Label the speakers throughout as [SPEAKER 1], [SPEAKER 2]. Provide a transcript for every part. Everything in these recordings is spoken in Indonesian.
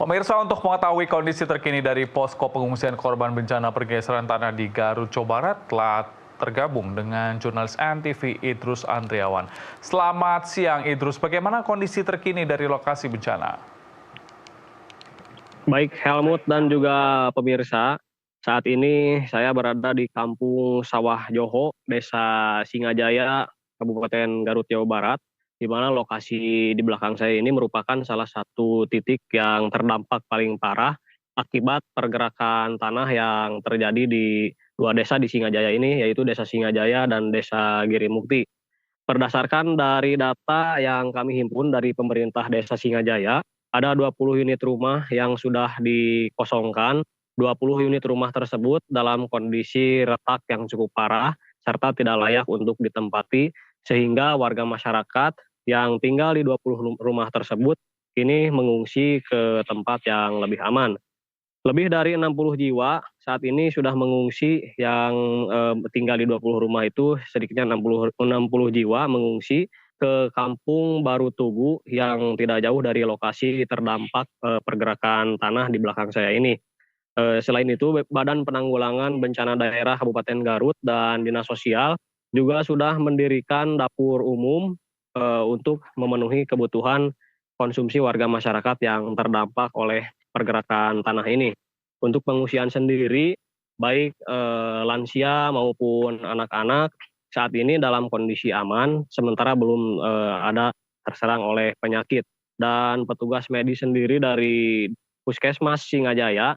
[SPEAKER 1] Pemirsa, untuk mengetahui kondisi terkini dari posko pengungsian korban bencana pergeseran tanah di Garut, Jawa Barat telah tergabung dengan jurnalis NTV Idrus Andriawan. Selamat siang Idrus, bagaimana kondisi terkini dari lokasi bencana?
[SPEAKER 2] Baik Helmut dan juga pemirsa, saat ini saya berada di Kampung Sawah Joho, Desa Singajaya, Kabupaten Garut, Jawa Barat, di mana lokasi di belakang saya ini merupakan salah satu titik yang terdampak paling parah akibat pergerakan tanah yang terjadi di dua desa di Singajaya ini, yaitu Desa Singajaya dan Desa Girimukti. Berdasarkan dari data yang kami himpun dari pemerintah Desa Singajaya, ada 20 unit rumah yang sudah dikosongkan. 20 unit rumah tersebut dalam kondisi retak yang cukup parah serta tidak layak untuk ditempati, sehingga warga masyarakat yang tinggal di 20 rumah tersebut kini mengungsi ke tempat yang lebih aman. Lebih dari 60 jiwa saat ini sudah mengungsi yang tinggal di 20 rumah itu, sedikitnya 60 jiwa mengungsi ke Kampung Baru Tugu yang tidak jauh dari lokasi terdampak pergerakan tanah di belakang saya ini. Selain itu, Badan Penanggulangan Bencana Daerah Kabupaten Garut dan Dinas Sosial juga sudah mendirikan dapur umum untuk memenuhi kebutuhan konsumsi warga masyarakat yang terdampak oleh pergerakan tanah ini. Untuk pengungsian sendiri, baik lansia maupun anak-anak saat ini dalam kondisi aman, sementara belum ada terserang oleh penyakit. Dan petugas medis sendiri dari Puskesmas Singajaya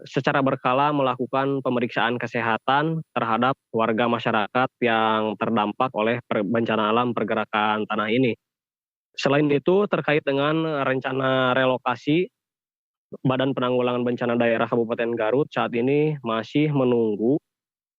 [SPEAKER 2] secara berkala melakukan pemeriksaan kesehatan terhadap warga masyarakat yang terdampak oleh bencana alam pergerakan tanah ini. Selain itu, terkait dengan rencana relokasi, Badan Penanggulangan Bencana Daerah Kabupaten Garut saat ini masih menunggu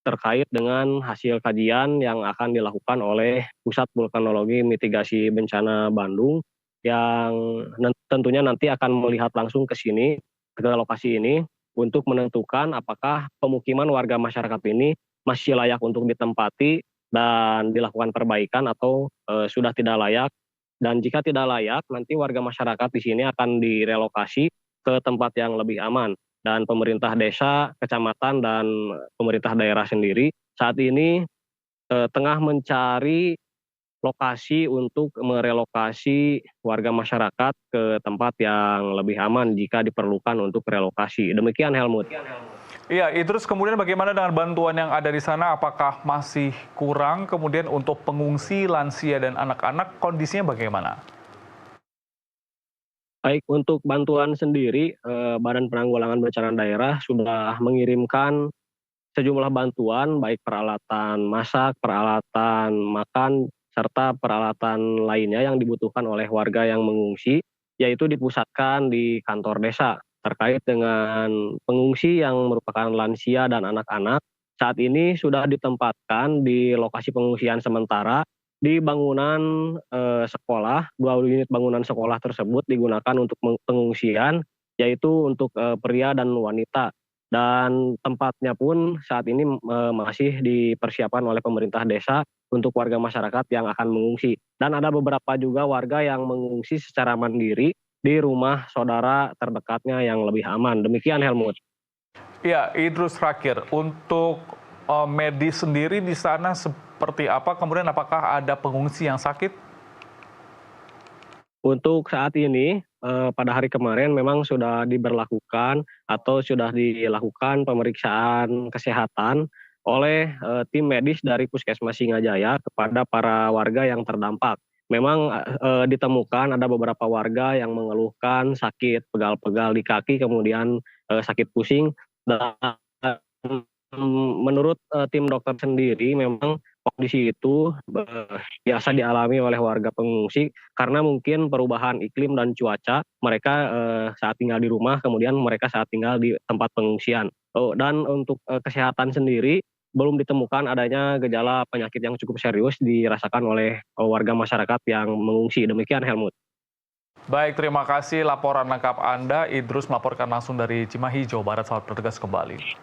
[SPEAKER 2] terkait dengan hasil kajian yang akan dilakukan oleh Pusat Vulkanologi Mitigasi Bencana Bandung yang tentunya nanti akan melihat langsung ke sini, ke lokasi ini, untuk menentukan apakah pemukiman warga masyarakat ini masih layak untuk ditempati dan dilakukan perbaikan atau sudah tidak layak. Dan jika tidak layak, nanti warga masyarakat di sini akan direlokasi ke tempat yang lebih aman. Dan pemerintah desa, kecamatan, dan pemerintah daerah sendiri saat ini tengah mencari lokasi untuk merelokasi warga masyarakat ke tempat yang lebih aman jika diperlukan untuk relokasi. Demikian Helmut.
[SPEAKER 1] Iya, Idrus, kemudian bagaimana dengan bantuan yang ada di sana? Apakah masih kurang? Kemudian untuk pengungsi, lansia, dan anak-anak kondisinya bagaimana?
[SPEAKER 2] Baik, untuk bantuan sendiri, Badan Penanggulangan Bencana Daerah sudah mengirimkan sejumlah bantuan, baik peralatan masak, peralatan makan, serta peralatan lainnya yang dibutuhkan oleh warga yang mengungsi, yaitu dipusatkan di kantor desa. Terkait dengan pengungsi yang merupakan lansia dan anak-anak, saat ini sudah ditempatkan di lokasi pengungsian sementara di bangunan sekolah. 2 unit bangunan sekolah tersebut digunakan untuk pengungsian, yaitu untuk pria dan wanita. Dan tempatnya pun saat ini masih dipersiapkan oleh pemerintah desa untuk warga masyarakat yang akan mengungsi. Dan ada beberapa juga warga yang mengungsi secara mandiri di rumah saudara terdekatnya yang lebih aman. Demikian Helmut.
[SPEAKER 1] Ya, Idrus, terakhir, untuk medis sendiri di sana seperti apa? Kemudian apakah ada pengungsi yang sakit?
[SPEAKER 2] Untuk saat ini, pada hari kemarin memang sudah diberlakukan atau sudah dilakukan pemeriksaan kesehatan oleh tim medis dari Puskesmas Singajaya kepada para warga yang terdampak. Memang ditemukan ada beberapa warga yang mengeluhkan sakit pegal-pegal di kaki, kemudian sakit pusing. Dan menurut tim dokter sendiri, memang kondisi itu biasa dialami oleh warga pengungsi karena mungkin perubahan iklim dan cuaca mereka saat tinggal di rumah, kemudian mereka saat tinggal di tempat pengungsian. Dan untuk kesehatan sendiri belum ditemukan adanya gejala penyakit yang cukup serius dirasakan oleh warga masyarakat yang mengungsi. Demikian Helmut.
[SPEAKER 1] Baik, terima kasih laporan lengkap Anda. Idrus melaporkan langsung dari Cimahi, Jawa Barat. Selamat bertugas kembali.